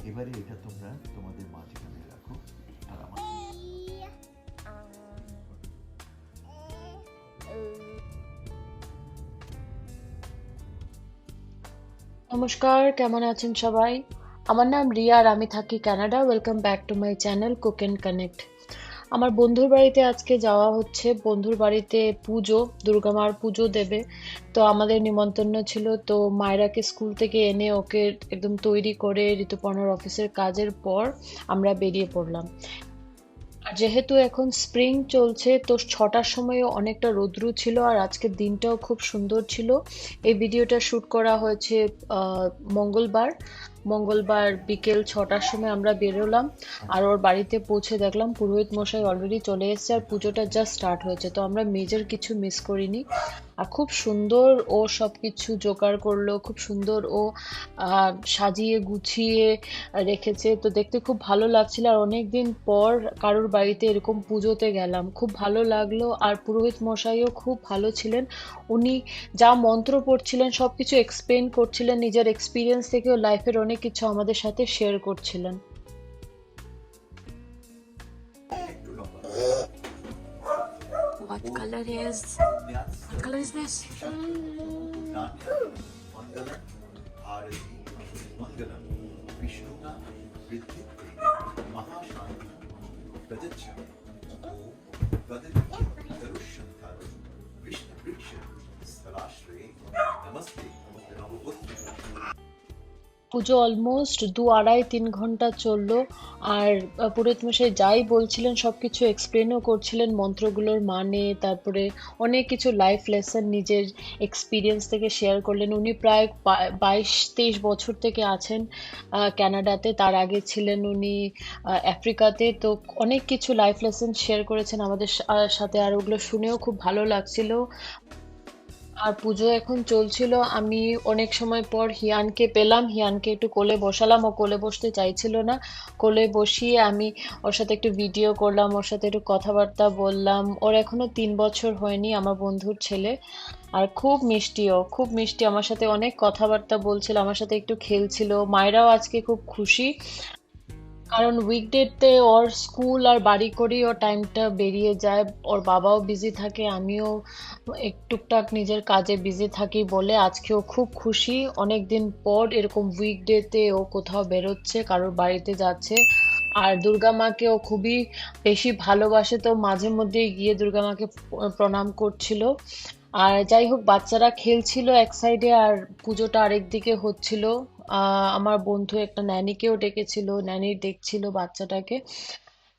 এবারে এটা তোমরা তোমাদের মাঝখানে রাখো আর আমার নমস্কার, কেমন আছেন সবাই? আমার নাম রিয়া আর আমি থাকি Canada. Welcome back to my channel cook and connect. আমার বন্ধুর বাড়িতে আজকে যাওয়া হচ্ছে। বন্ধুর বাড়িতে পুজো, দুর্গা মার পুজো দেবে। তো আমাদের নিমন্ত্রণ ছিল। তো মায়রাকে স্কুল থেকে এনে ওকে একদম তৈরি করে ঋতুপর্ণার অফিসের কাজের পর আমরা বেরিয়ে পড়লাম। আর যেহেতু এখন স্প্রিং চলছে তো 6টার সময় অনেকটা রৌদ্র ছিল আর আজকের দিনটাও খুব সুন্দর ছিল। এই ভিডিওটা শুট করা হয়েছে আহ, মঙ্গলবার মঙ্গলবার বিকেল 6টার সময় আমরা বেরোলাম। আর ওর বাড়িতে পৌঁছে দেখলাম পুরোহিত মশাই অলরেডি চলে এসেছে আর পুজোটা জাস্ট স্টার্ট হয়েছে, তো আমরা মেজর কিছু মিস করিনি। আর খুব সুন্দর ও সবকিছু জোগাড় করলো, খুব সুন্দর ও সাজিয়ে গুছিয়ে রেখেছে, তো দেখতে খুব ভালো লাগছিল। আর অনেকদিন পর কারোর বাড়িতে এরকম পুজোতে গেলাম, খুব ভালো লাগলো। আর পুরোহিত মশাইও খুব ভালো ছিলেন। উনি যা মন্ত্র পড়ছিলেন সবকিছু এক্সপ্লেন করছিলেন, নিজের এক্সপিরিয়েন্স থেকেও লাইফের অনেক কিছু আমাদের সাথে শেয়ার করছিলেন। What color is what color is this? Mangalam আরতি মঙ্গলম বিষ্ণুনা বৃদ্ধিতে মহাশান্তি প্রদচ্ছামি ওম তদুচ্চরুষ্যন্তার বিষ্ণুবৃক্ষ স্থলাশ্রয়ে নমস্তে নমোবুদ্ধে। পুজো অলমোস্ট 2 আড়াই 3 ঘন্টা চললো। আর পুরোহিত মশাই যাই বলছিলেন সবকিছু এক্সপ্লেনও করছিলেন, মন্ত্রগুলোর মানে, তারপরে অনেক কিছু লাইফ লেসন নিজের এক্সপিরিয়েন্স থেকে শেয়ার করলেন। উনি প্রায় 22-23 বছর থেকে আছেন কানাডাতে। তার আগে ছিলেন উনি আফ্রিকাতে। তো অনেক কিছু লাইফ লেসন শেয়ার করেছেন আমাদের সাথে, আর ওগুলো শুনেও খুব ভালো লাগছিল। আর পুজো এখন চলছিল। আমি অনেক সময় পর হিয়ানকে পেলাম, হিয়ানকে একটু কোলে বসালাম, ও কোলে বসতে চাইছিল না। কোলে বসিয়ে আমি ওর সাথে একটু ভিডিও করলাম, ওর সাথে একটু কথাবার্তা বললাম। ওর এখনো 3 বছর হয়নি, আমার বন্ধুর ছেলে। আর খুব মিষ্টি, ও খুব মিষ্টি, আমার সাথে অনেক কথাবার্তা বলছিল, আমার সাথে একটু খেলছিল। মায়েরাও আজকে খুব খুশি, কারণ উইকডেতে ওর স্কুল আর বাড়ি করেই ওর টাইমটা বেরিয়ে যায়। ওর বাবাও বিজি থাকে, আমিও টুকটাক নিজের কাজে বিজি থাকি বলে আজকেও খুব খুশি। অনেকদিন পর এরকম উইকডেতে ও কোথাও বেরোচ্ছে, কারোর বাড়িতে যাচ্ছে। আর দুর্গা মাকে ও খুবই বেশি ভালোবাসে, তো মাঝে মধ্যেই গিয়ে দুর্গা মাকে প্রণাম করছিল। আর যাই হোক, বাচ্চারা খেলছিল এক সাইডে আর পুজোটা আরেক দিকে হচ্ছিল। আমার বন্ধু একটা ন্যানিকেও ডেকেছিল, ন্যানি দেখছিল বাচ্চাটাকে,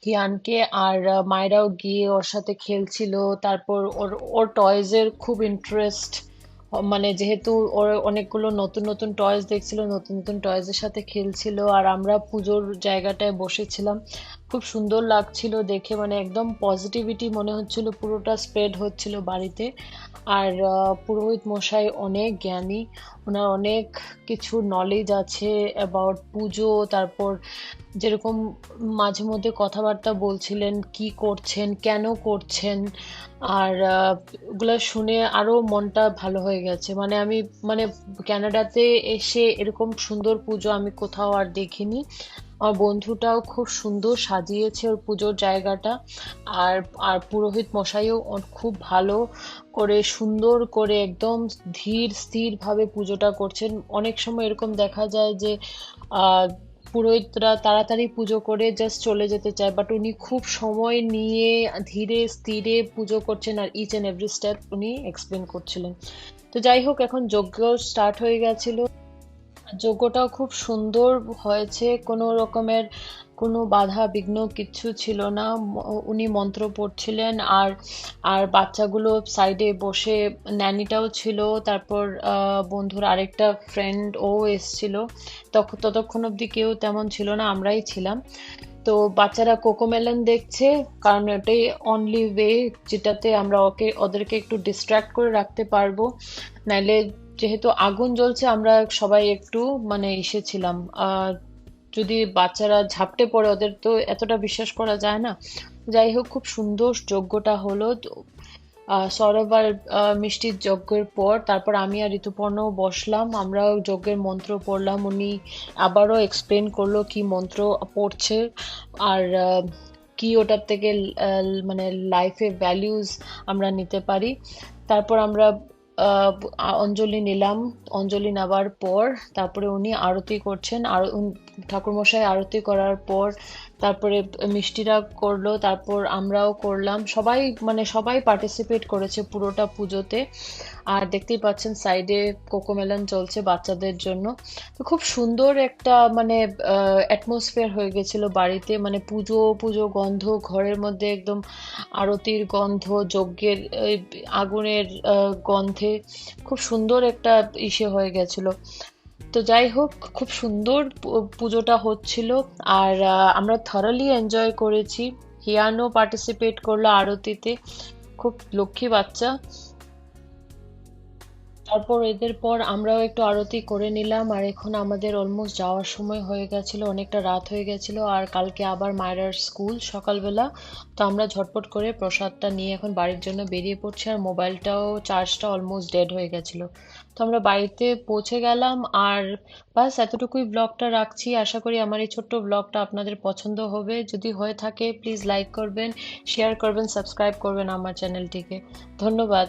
হিয়ানকে। আর মায়েরাও গিয়ে ওর সাথে খেলছিল। তারপর ওর ওর টয়েজের খুব ইন্টারেস্ট, মানে যেহেতু ওর অনেকগুলো নতুন নতুন টয়েস দেখছিল, নতুন নতুন টয়েজের সাথে খেলছিল। আর আমরা পুজোর জায়গাটায় বসেছিলাম, খুব সুন্দর লাগছিল দেখে, মানে একদম পজিটিভিটি মনে হচ্ছিল পুরোটা স্প্রেড হচ্ছিল বাড়িতে। আর পুরোহিত মশাই অনেক জ্ঞানী, ওনার অনেক কিছু নলেজ আছে অ্যাবাউট পুজো। তারপর যেরকম মাঝে মধ্যে কথাবার্তা বলছিলেন, কি করছেন, কেন করছেন। আর ওগুলো শুনে আরো মনটা ভালো হয়ে গেছে। মানে আমি, মানে কানাডাতে এসে এরকম সুন্দর পুজো আমি কোথাও আর দেখিনি। আমার বন্ধুটাও খুব সুন্দর সাজিয়েছে ওর পুজোর জায়গাটা। আর আর পুরোহিত মশাইও খুব ভালো করে, সুন্দর করে, একদম ধীর স্থির ভাবে পুজোটা করছেন। অনেক সময় এরকম দেখা যায় যে আহ পুরোহিতরা তাড়াতাড়ি পুজো করে জাস্ট চলে যেতে চায়, বাট উনি খুব সময় নিয়ে ধীরে স্থিরে পুজো করছেন আর ইচ এন্ড এভরি স্টেপ উনি এক্সপ্লেন করছিলেন। তো যাই হোক, এখন যজ্ঞ স্টার্ট হয়ে গেছিল। যজ্ঞটাও খুব সুন্দর হয়েছে, কোনো রকমের কোনো বাধা বিঘ্ন কিচ্ছু ছিল না। উনি মন্ত্র পড়ছিলেন আর আর বাচ্চাগুলো সাইডে বসে, ন্যানিটাও ছিল। তারপর বন্ধুর আরেকটা ফ্রেন্ড ও এসছিল। ততক্ষণ অবধি কেউ তেমন ছিল না, আমরাই ছিলাম। তো বাচ্চারা কোকোমেলন দেখছে, কারণ এটাই অনলি ওয়ে যেটাতে আমরা ওদেরকে একটু ডিস্ট্র্যাক্ট করে রাখতে পারবো। নাইলে যেহেতু আগুন জ্বলছে, আমরা সবাই একটু মানে এসেছিলাম, যদি বাচ্চারা ঝাপটে পড়ে ওদের তো এতটা বিশ্বাস করা যায় না। যাই হোক, খুব সুন্দর যজ্ঞটা হলো। তো সৌরভ আর মিষ্টির যজ্ঞের পর তারপর আমি আর ঋতুপর্ণ বসলাম, আমরাও যজ্ঞের মন্ত্র পড়লাম। উনি আবারও এক্সপ্লেন করলো কি মন্ত্র পড়ছে আর কি ওটার থেকে মানে লাইফে ভ্যালিউজ আমরা নিতে পারি। তারপর আমরা অঞ্জলি নিলাম। অঞ্জলি নেওয়ার পর তারপরে উনি আরতি করছেন, আর ঠাকুরমশাই আরতি করার পর তারপরে মিষ্টিরা করলো, তারপর আমরাও করলাম। সবাই মানে সবাই পার্টিসিপেট করেছে পুরোটা পুজোতে। আর দেখতেই পাচ্ছেন সাইডে কোকোমেলন চলছে বাচ্চাদের জন্য। তো খুব সুন্দর একটা মানে অ্যাটমসফিয়ার হয়ে গেছিল বাড়িতে, মানে পুজো পুজো গন্ধ ঘরের মধ্যে, একদম আরতির গন্ধ, যজ্ঞের আগুনের গন্ধে খুব সুন্দর একটা ইসে হয়ে গেছিল। তো যাই হোক, খুব সুন্দর পুজোটা হচ্ছিল। আর আমরা থরলি এনজয় করেছি। হিয়ানও পার্টিসিপেট করলো আরতিতে, খুব লক্ষ্মী বাচ্চা। তারপর এদের পর আমরাও একটু আরতি করে নিলাম। আর এখন আমাদের অলমোস্ট যাওয়ার সময় হয়ে গেছিল, অনেকটা রাত হয়ে গেছিল। আর কালকে আবার মায়ের স্কুল সকালবেলা। তো আমরা ঝটপট করে প্রসাদটা নিয়ে এখন বাড়ির জন্য বেরিয়ে পড়ছি। আর মোবাইলটাও চার্জটা অলমোস্ট ডেড হয়ে গেছিল। তো আমরা বাড়িতে পৌঁছে গেলাম। আর বাস এতটুকুই ব্লগটা রাখছি। আশা করি আমার এই ছোট্ট ব্লগটা আপনাদের পছন্দ হবে। যদি হয়ে থাকে প্লিজ লাইক করবেন, শেয়ার করবেন, সাবস্ক্রাইব করবেন আমার চ্যানেলটিকে। ধন্যবাদ।